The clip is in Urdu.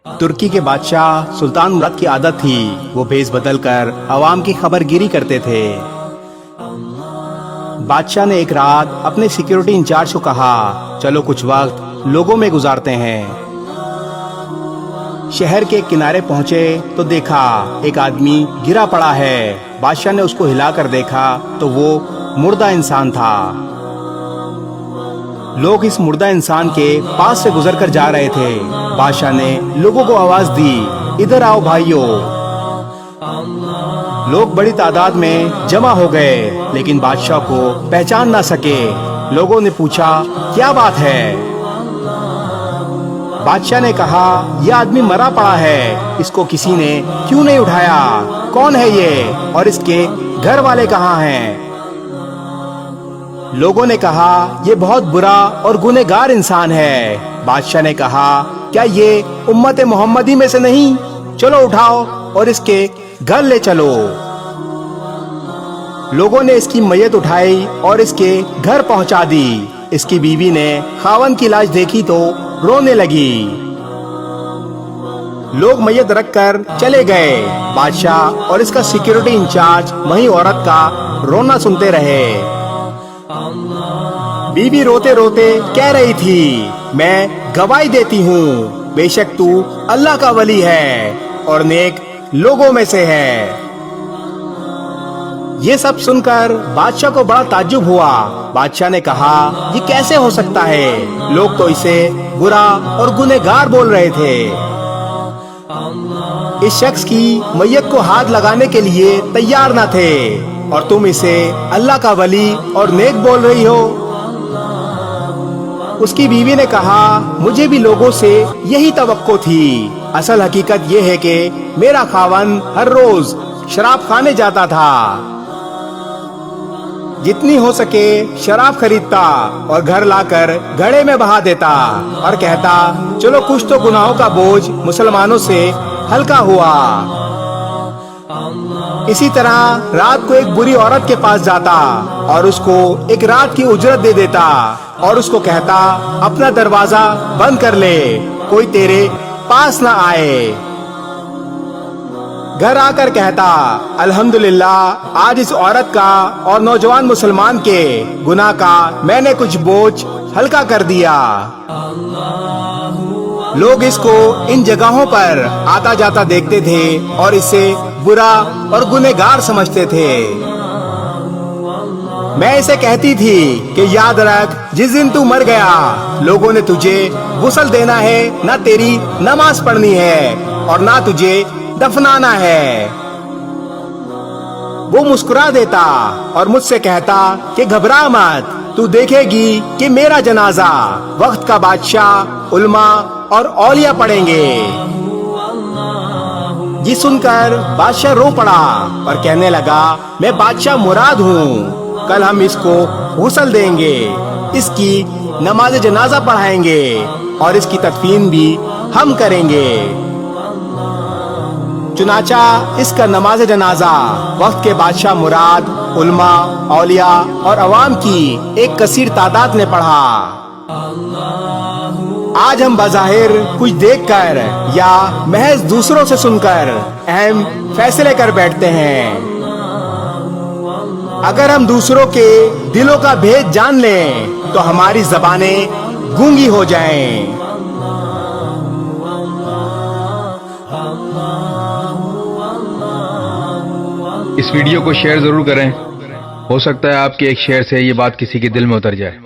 ترکی کے بادشاہ سلطان مراد کی عادت تھی وہ بھیس بدل کر عوام کی خبر گیری کرتے تھے۔ بادشاہ نے ایک رات اپنے سیکیورٹی انچارج کو کہا چلو کچھ وقت لوگوں میں گزارتے ہیں۔ شہر کے کنارے پہنچے تو دیکھا ایک آدمی گرا پڑا ہے۔ بادشاہ نے اس کو ہلا کر دیکھا تو وہ مردہ انسان تھا۔ لوگ اس مردہ انسان کے پاس سے گزر کر جا رہے تھے۔ بادشاہ نے لوگوں کو آواز دی ادھر آؤ بھائیو۔ لوگ بڑی تعداد میں جمع ہو گئے لیکن بادشاہ کو پہچان نہ سکے۔ لوگوں نے پوچھا کیا بات ہے؟ بادشاہ نے کہا یہ آدمی مرا پڑا ہے، اس کو کسی نے کیوں نہیں اٹھایا؟ کون ہے یہ اور اس کے گھر والے کہاں ہیں؟ لوگوں نے کہا یہ بہت برا اور گنہگار انسان ہے۔ بادشاہ نے کہا کیا یہ امت محمدی میں سے نہیں؟ چلو اٹھاؤ اور اس کے گھر لے چلو۔ لوگوں نے اس کی میت اٹھائی اور اس کے گھر پہنچا دی۔ اس کی بیوی نے خاوند کی لاش دیکھی تو رونے لگی۔ لوگ میت رکھ کر چلے گئے۔ بادشاہ اور اس کا سیکیورٹی انچارج وہیں عورت کا رونا سنتے رہے۔ بیوی روتے روتے کہہ رہی تھی میں گواہی دیتی ہوں بے شک تو اللہ کا ولی ہے اور نیک لوگوں میں سے ہے۔ یہ سب سن کر بادشاہ کو بڑا تعجب ہوا۔ بادشاہ نے کہا یہ کیسے ہو سکتا ہے؟ لوگ تو اسے برا اور گنہگار بول رہے تھے۔ اس شخص کی میت کو ہاتھ لگانے کے لیے تیار نہ تھے اور تم اسے اللہ کا ولی اور نیک بول رہی ہو۔ اس کی بیوی نے کہا مجھے بھی لوگوں سے یہی توقع تھی۔ اصل حقیقت یہ ہے کہ میرا خاوند ہر روز شراب کھانے جاتا تھا، جتنی ہو سکے شراب خریدتا اور گھر لا کر گھڑے میں بہا دیتا اور کہتا چلو کچھ تو گناہوں کا بوجھ مسلمانوں سے ہلکا ہوا۔ اسی طرح رات کو ایک بری عورت کے پاس جاتا اور اس کو ایک رات کی اجرت دے دیتا اور اس کو کہتا اپنا دروازہ بند کر لے، کوئی تیرے پاس نہ آئے۔ گھر آ کر کہتا الحمدللہ آج اس عورت کا اور نوجوان مسلمان کے گناہ کا میں نے کچھ بوجھ ہلکا کر دیا۔ لوگ اس کو ان جگہوں پر آتا جاتا دیکھتے تھے اور اسے برا اور گنہگار سمجھتے تھے۔ میں اسے کہتی تھی کہ یاد رکھ جس دن تو مر گیا لوگوں نے تجھے غسل دینا ہے، نہ تیری نماز پڑھنی ہے اور نہ تجھے دفنانا ہے۔ وہ مسکرا دیتا اور مجھ سے کہتا کہ گھبرا مت، تو دیکھے گی کہ میرا جنازہ وقت کا بادشاہ علماء اور اولیاء پڑھیں گے۔ یہ سن کر بادشاہ رو پڑا اور کہنے لگا میں بادشاہ مراد ہوں، کل ہم اس کو غسل دیں گے، اس کی نماز جنازہ پڑھائیں گے اور اس کی تدفین بھی ہم کریں گے۔ چنانچہ اس کا نماز جنازہ وقت کے بادشاہ مراد علماء، اولیاء اور عوام کی ایک کثیر تعداد نے پڑھا۔ آج ہم بظاہر کچھ دیکھ کر یا محض دوسروں سے سن کر اہم فیصلے کر بیٹھتے ہیں۔ اگر ہم دوسروں کے دلوں کا بھید جان لیں تو ہماری زبانیں گونگی ہو جائیں۔ اس ویڈیو کو شیئر ضرور کریں، ہو سکتا ہے آپ کے ایک شیئر سے یہ بات کسی کے دل میں اتر جائے۔